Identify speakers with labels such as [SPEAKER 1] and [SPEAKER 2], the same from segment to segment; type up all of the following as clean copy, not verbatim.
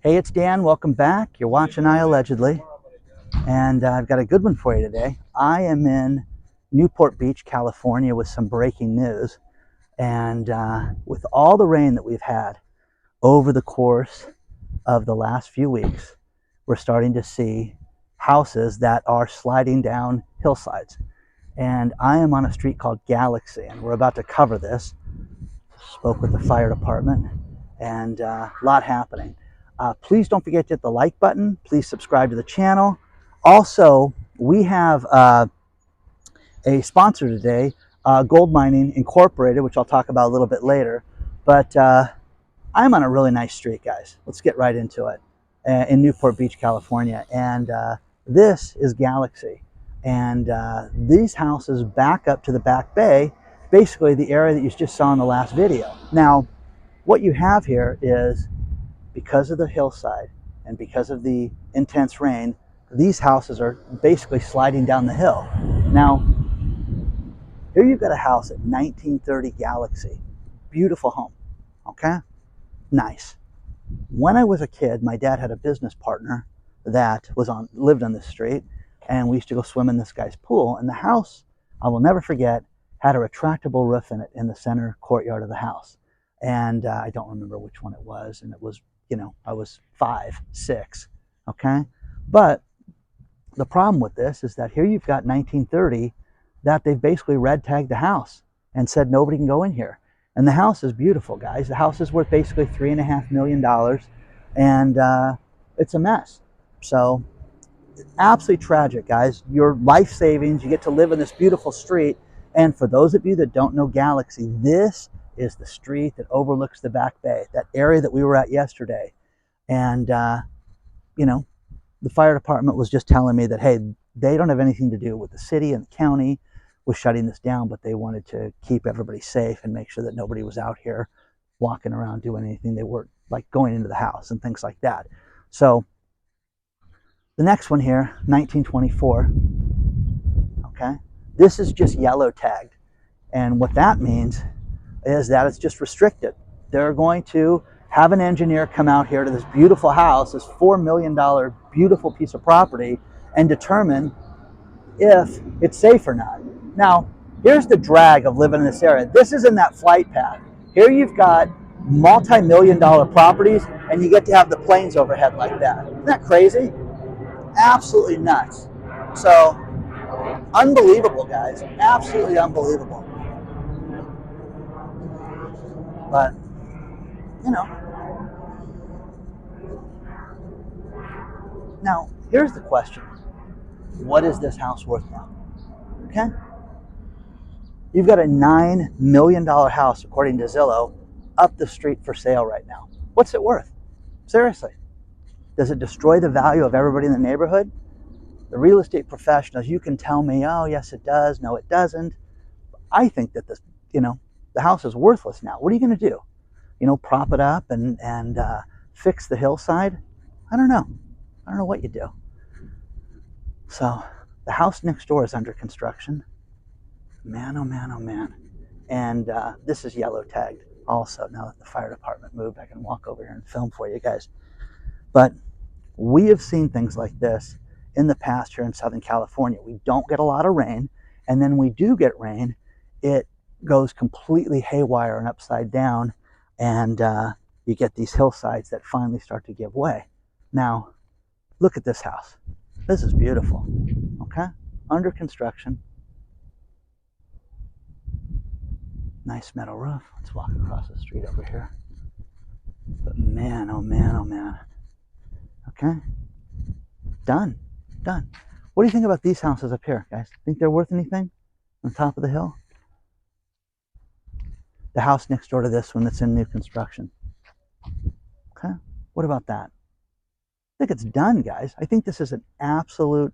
[SPEAKER 1] Hey, it's Dan. Welcome back. You're watching iAllegedly, and I've got a good one for you today. I am in Newport Beach, California, with some breaking news. And with all the rain that we've had over the course of the last few weeks, we're starting to see houses that are sliding down hillsides. And I am on a street called Galaxy, and we're about to cover this. Spoke with the fire department, and a lot happening. Please don't forget to hit the like button. Please subscribe to the channel. Also, we have a sponsor today, Gold Mining Incorporated, which I'll talk about a little bit later. But I'm on a really nice street, guys. Let's get right into it. In Newport Beach, California. And this is Galaxy. And these houses back up to the back bay, basically the area that you just saw in the last video. Now, what you have here is, because of the hillside and because of the intense rain, these houses are basically sliding down the hill. Now, here you've got a house at 1930 Galaxy. Beautiful home, okay? Nice. When I was a kid, my dad had a business partner that lived on this street, and we used to go swim in this guy's pool. And the house, I will never forget, had a retractable roof in it in the center courtyard of the house. And I don't remember which one it was, and it was, I was 5, 6, okay? But the problem with this is that here you've got 1930 that they've basically red tagged the house and said nobody can go in here. And the house is beautiful, guys. The house is worth basically $3.5 million, and it's a mess. So absolutely tragic, guys. Your life savings, you get to live in this beautiful street. And for those of you that don't know Galaxy, this is the street that overlooks the back bay, that area that we were at yesterday. And, the fire department was just telling me that, hey, they don't have anything to do with the city, and the county was shutting this down, but they wanted to keep everybody safe and make sure that nobody was out here walking around doing anything. They weren't like going into the house and things like that. So the next one here, 1924, okay? This is just yellow tagged. And what that means is that it's just restricted. They're going to have an engineer come out here to this beautiful house, this $4 million beautiful piece of property, and determine if it's safe or not. Now, here's the drag of living in this area. This is in that flight path. Here you've got multi-million-dollar properties, and you get to have the planes overhead like that. Isn't that crazy? Absolutely nuts. So, unbelievable, guys. Absolutely unbelievable. But, now, here's the question. What is this house worth now? Okay? You've got a $9 million house, according to Zillow, up the street for sale right now. What's it worth? Seriously. Does it destroy the value of everybody in the neighborhood? The real estate professionals, you can tell me, oh, yes, it does. No, it doesn't. I think that the house is worthless now. What are you going to do? Prop it up and fix the hillside? I don't know. I don't know what you do. So the house next door is under construction. Man, oh man, oh man. And this is yellow tagged also. Now that the fire department moved, I can walk over here and film for you guys. But we have seen things like this in the past here in Southern California. We don't get a lot of rain, and then we do get rain, it goes completely haywire and upside down, and you get these hillsides that finally start to give way. Now, look at this house. This is beautiful, okay? Under construction. Nice metal roof. Let's walk across the street over here. But man, oh man, oh man. Okay? Done. What do you think about these houses up here, guys? Think they're worth anything on top of the hill? The house next door to this one that's in new construction. Okay? What about that? I think it's done, guys. I think this is an absolute,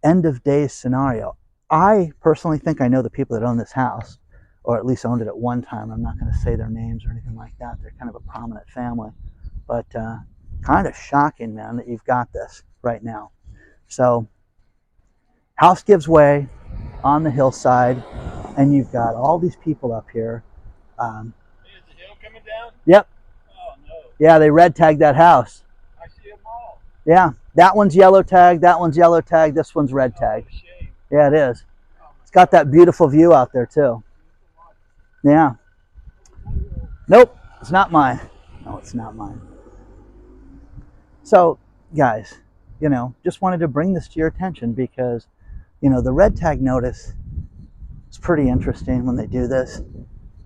[SPEAKER 1] end of days scenario. I personally think I know the people that own this house, or at least owned it at one time. I'm not going to say their names or anything like that. They're kind of a prominent family. But kind of shocking, man, that you've got this right now. So, house gives way on the hillside, and you've got all these people up here.
[SPEAKER 2] Is the hill coming down?
[SPEAKER 1] Yep.
[SPEAKER 2] Oh, no.
[SPEAKER 1] Yeah, they red tagged that house.
[SPEAKER 2] I see them all.
[SPEAKER 1] Yeah, that one's yellow tagged, that one's yellow tagged, this one's red tagged.
[SPEAKER 2] Shame.
[SPEAKER 1] Yeah, it is.
[SPEAKER 2] Oh,
[SPEAKER 1] It's got that beautiful view out there too. Yeah. Nope, it's not mine. No, it's not mine. So, guys, just wanted to bring this to your attention because, the red tag notice is pretty interesting when they do this.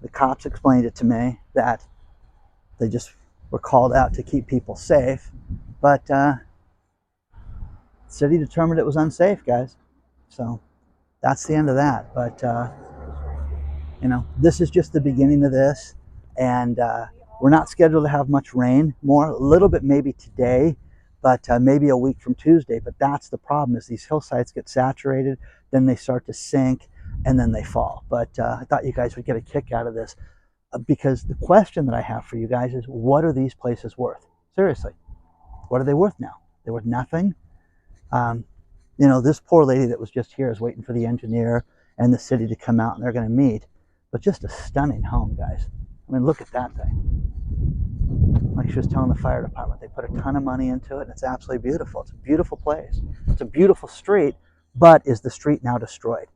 [SPEAKER 1] The cops explained it to me that they just were called out to keep people safe, but the city determined it was unsafe, guys. So that's the end of that. But this is just the beginning of this, and we're not scheduled to have much rain. More, a little bit maybe today, but maybe a week from Tuesday. But that's the problem: is these hillsides get saturated, then they start to sink, and then they fall. But I thought you guys would get a kick out of this. Because the question that I have for you guys is, what are these places worth? Seriously, what are they worth now? They're worth nothing. This poor lady that was just here is waiting for the engineer and the city to come out, and they're going to meet. But just a stunning home, guys. I mean, look at that thing. Like she was telling the fire department, they put a ton of money into it, and it's absolutely beautiful. It's a beautiful place. It's a beautiful street, but is the street now destroyed?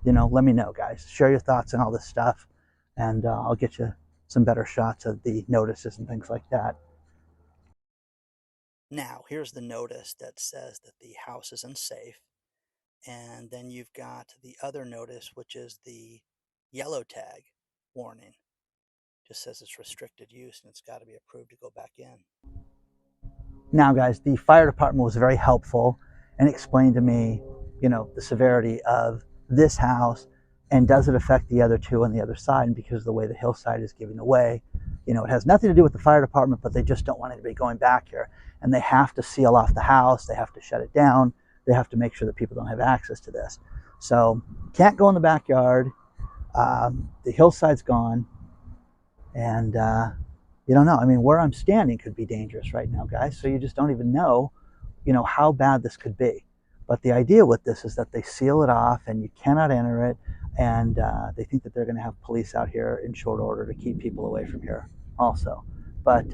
[SPEAKER 1] Let me know, guys. Share your thoughts on all this stuff, and I'll get you some better shots of the notices and things like that. Now, here's the notice that says that the house is unsafe. And then you've got the other notice, which is the yellow tag warning. Just says it's restricted use and it's got to be approved to go back in. Now, guys, the fire department was very helpful and explained to me, the severity of this house and does it affect the other two on the other side. And because of the way the hillside is giving away, it has nothing to do with the fire department, but they just don't want anybody going back here. And they have to seal off the house. They have to shut it down. They have to make sure that people don't have access to this. So can't go in the backyard. The hillside's gone. And you don't know. I mean, where I'm standing could be dangerous right now, guys. So you just don't even know, how bad this could be. But the idea with this is that they seal it off and you cannot enter it. And they think that they're going to have police out here in short order to keep people away from here also. But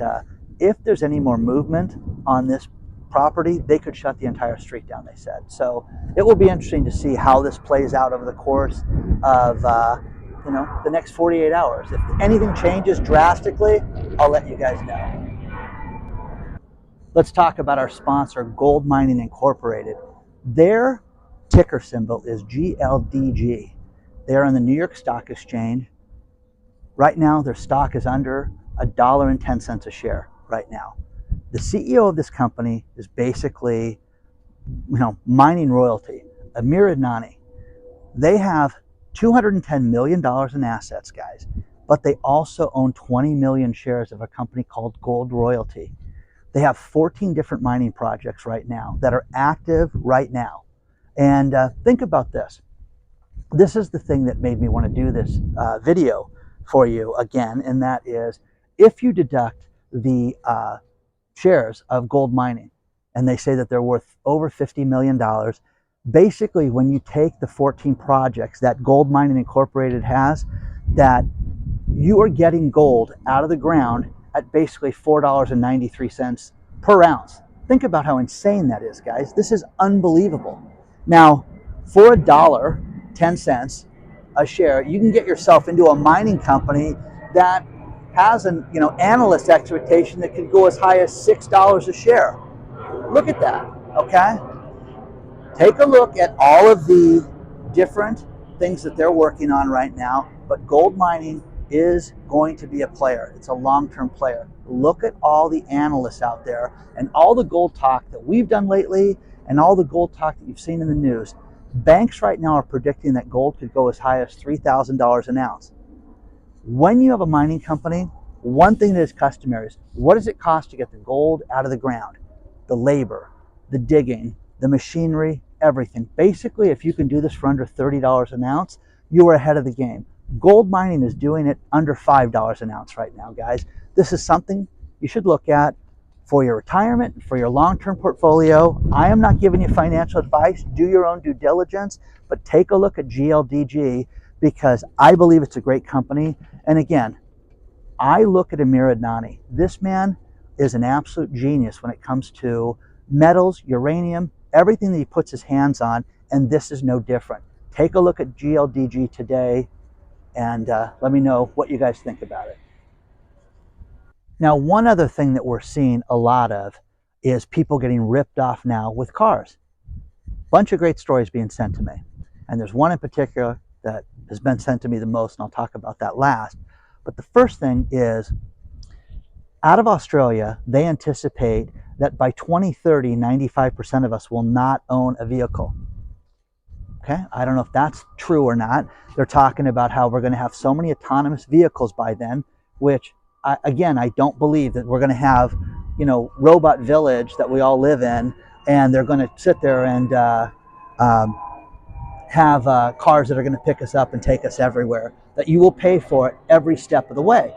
[SPEAKER 1] if there's any more movement on this property, they could shut the entire street down, they said. So it will be interesting to see how this plays out over the course of the next 48 hours. If anything changes drastically, I'll let you guys know. Let's talk about our sponsor, Gold Mining Incorporated. Their ticker symbol is GLDG. They're on the New York Stock Exchange. Right now, their stock is under $1.10 a share right now. The CEO of this company is basically, mining royalty, Amir Adnani. They have $210 million in assets, guys, but they also own 20 million shares of a company called Gold Royalty. They have 14 different mining projects right now that are active right now. And think about this. This is the thing that made me want to do this video for you again, and that is if you deduct the shares of gold mining, and they say that they're worth over $50 million, basically when you take the 14 projects that Gold Mining Incorporated has, that you are getting gold out of the ground at basically $4.93 per ounce. Think about how insane that is, guys. This is unbelievable. Now, for $1.10 a share, you can get yourself into a mining company that has an analyst expectation that could go as high as $6 a share. Look at that, okay? Take a look at all of the different things that they're working on right now, but gold mining is going to be a player. It's a long-term player. Look at all the analysts out there and all the gold talk that we've done lately and all the gold talk that you've seen in the news. Banks right now are predicting that gold could go as high as $3,000 an ounce. When you have a mining company, one thing that is customary is, what does it cost to get the gold out of the ground? The labor, the digging, the machinery, everything. Basically, if you can do this for under $30 an ounce, you are ahead of the game. Gold mining is doing it under $5 an ounce right now, guys. This is something you should look at for your retirement, for your long-term portfolio. I am not giving you financial advice. Do your own due diligence, but take a look at GLDG because I believe it's a great company. And again, I look at Amir Adnani. This man, is an absolute genius when it comes to metals, uranium, everything that he puts his hands on, and this is no different. Take a look at GLDG today and let me know what you guys think about it. Now, one other thing that we're seeing a lot of is people getting ripped off now with cars. Bunch of great stories being sent to me. And there's one in particular that has been sent to me the most, and I'll talk about that last. But the first thing is, out of Australia, they anticipate that by 2030, 95% of us will not own a vehicle. Okay, I don't know if that's true or not. They're talking about how we're going to have so many autonomous vehicles by then, which again, I don't believe that we're going to have, robot village that we all live in, and they're going to sit there and have cars that are going to pick us up and take us everywhere, that you will pay for it every step of the way.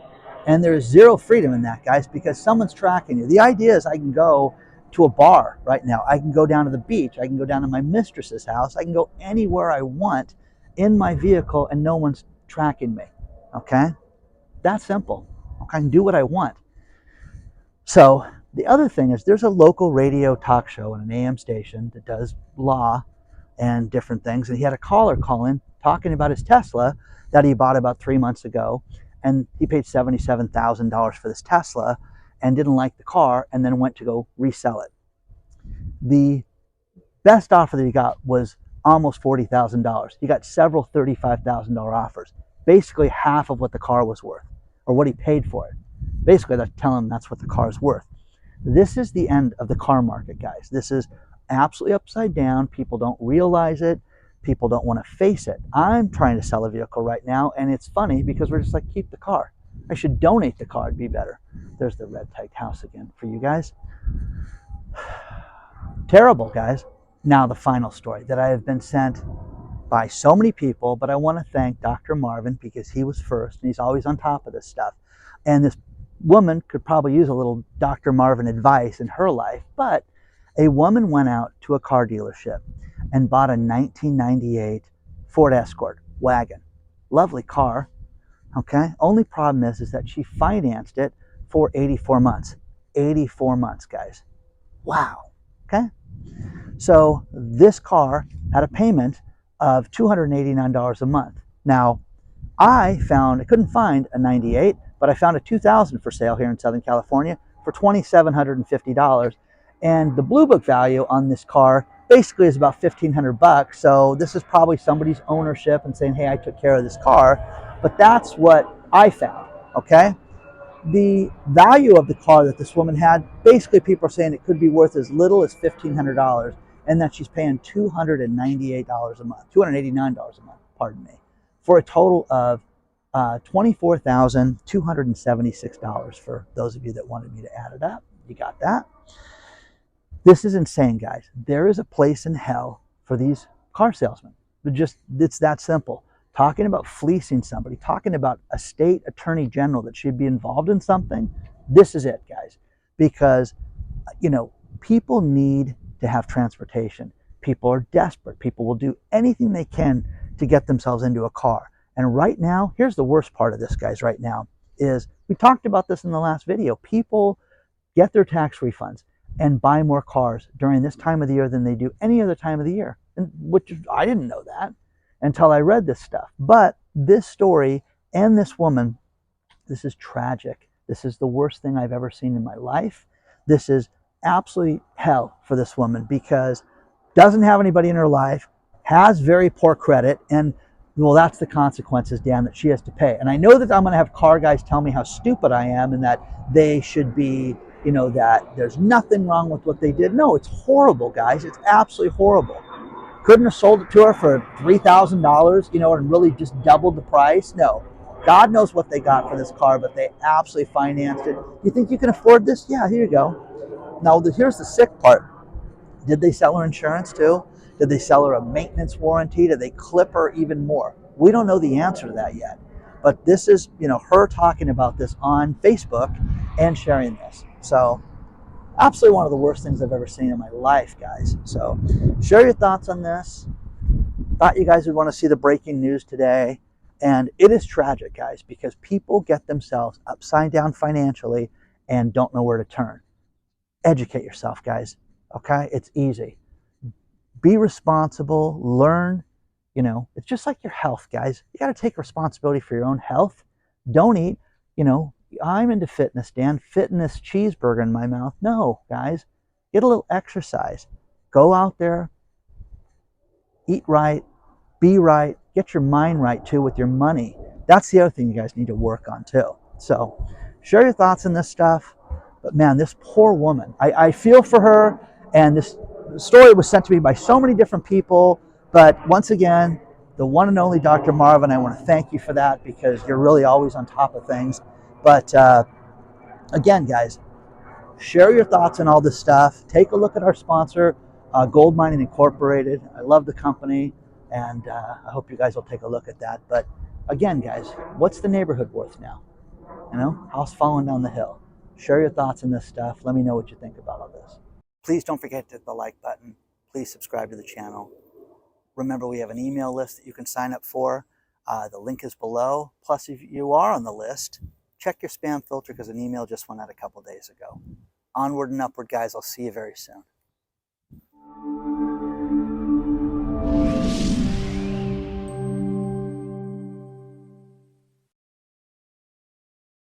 [SPEAKER 1] And there is zero freedom in that, guys, because someone's tracking you. The idea is I can go to a bar right now. I can go down to the beach. I can go down to my mistress's house. I can go anywhere I want in my vehicle and no one's tracking me. Okay? That's simple. I can do what I want. So the other thing is there's a local radio talk show on an AM station that does law and different things. And he had a caller call in talking about his Tesla that he bought about 3 months ago. And he paid $77,000 for this Tesla and didn't like the car and then went to go resell it. The best offer that he got was almost $40,000. He got several $35,000 offers, basically half of what the car was worth or what he paid for it. Basically, they're telling him that's what the car is worth. This is the end of the car market, guys. This is absolutely upside down. People don't realize it. People don't want to face it. I'm trying to sell a vehicle right now, and it's funny because we're just like, keep the car. I should donate the car. It'd be better. There's the red tagged house again for you guys. Terrible, guys. Now the final story that I have been sent by so many people, but I want to thank Dr. Marvin because he was first, and he's always on top of this stuff. And this woman could probably use a little Dr. Marvin advice in her life, but a woman went out to a car dealership and bought a 1998 Ford Escort wagon. Lovely car, okay? Only problem is that she financed it for 84 months. 84 months, guys. Wow, okay? So this car had a payment of $289 a month. Now, I couldn't find a 98, but I found a 2000 for sale here in Southern California for $2,750. And the Blue Book value on this car basically is about $1,500. So this is probably somebody's ownership and saying, hey, I took care of this car. But that's what I found, okay? The value of the car that this woman had, basically people are saying it could be worth as little as $1,500 and that she's paying $298 a month, $289 a month, pardon me, for a total of $24,276 for those of you that wanted me to add it up. You got that? This is insane, guys. There is a place in hell for these car salesmen. It's that simple. Talking about fleecing somebody, talking about a state attorney general that should be involved in something. This is it, guys. Because, people need to have transportation. People are desperate. People will do anything they can to get themselves into a car. And right now, here's the worst part of this, guys, right now, is we talked about this in the last video. People get their tax refunds and buy more cars during this time of the year than they do any other time of the year. And which I didn't know that until I read this stuff. But this story and this woman, this is tragic. This is the worst thing I've ever seen in my life. This is absolutely hell for this woman because doesn't have anybody in her life, has very poor credit, and well, that's the consequences, Dan, that she has to pay. And I know that I'm going to have car guys tell me how stupid I am and that they should be, that there's nothing wrong with what they did. No, it's horrible, guys. It's absolutely horrible. Couldn't have sold it to her for $3,000, and really just doubled the price. No, God knows what they got for this car, but they absolutely financed it. You think you can afford this? Yeah, here you go. Now, here's the sick part. Did they sell her insurance too? Did they sell her a maintenance warranty? Did they clip her even more? We don't know the answer to that yet. But this is, her talking about this on Facebook and sharing this. So absolutely one of the worst things I've ever seen in my life, guys. So share your thoughts on this. Thought you guys would want to see the breaking news today. And it is tragic, guys, because people get themselves upside down financially and don't know where to turn. Educate yourself, guys. Okay? It's easy. Be responsible, learn. You know, it's just like your health, guys. You got to take responsibility for your own health. Don't eat, you know, I'm into fitness, Dan. Fitness cheeseburger in my mouth. No, guys. Get a little exercise. Go out there, eat right, be right, get your mind right too with your money. That's the other thing you guys need to work on too. So share your thoughts on this stuff. But man, this poor woman, I feel for her. And this story was sent to me by so many different people. But once again, the one and only Dr. Marvin, I want to thank you for that, because you're really always on top of things. But again, guys, share your thoughts on all this stuff. Take a look at our sponsor, Gold Mining Incorporated. I love the company, and I hope you guys will take a look at that. But again, guys, what's the neighborhood worth now? You know, house falling down the hill. Share your thoughts on this stuff. Let me know what you think about all this. Please don't forget to hit the like button. Please subscribe to the channel. Remember, we have an email list that you can sign up for. The link is below. Plus, if you are on the list, check your spam filter, because an email just went out a couple days ago. Onward and upward, guys. I'll see you very soon.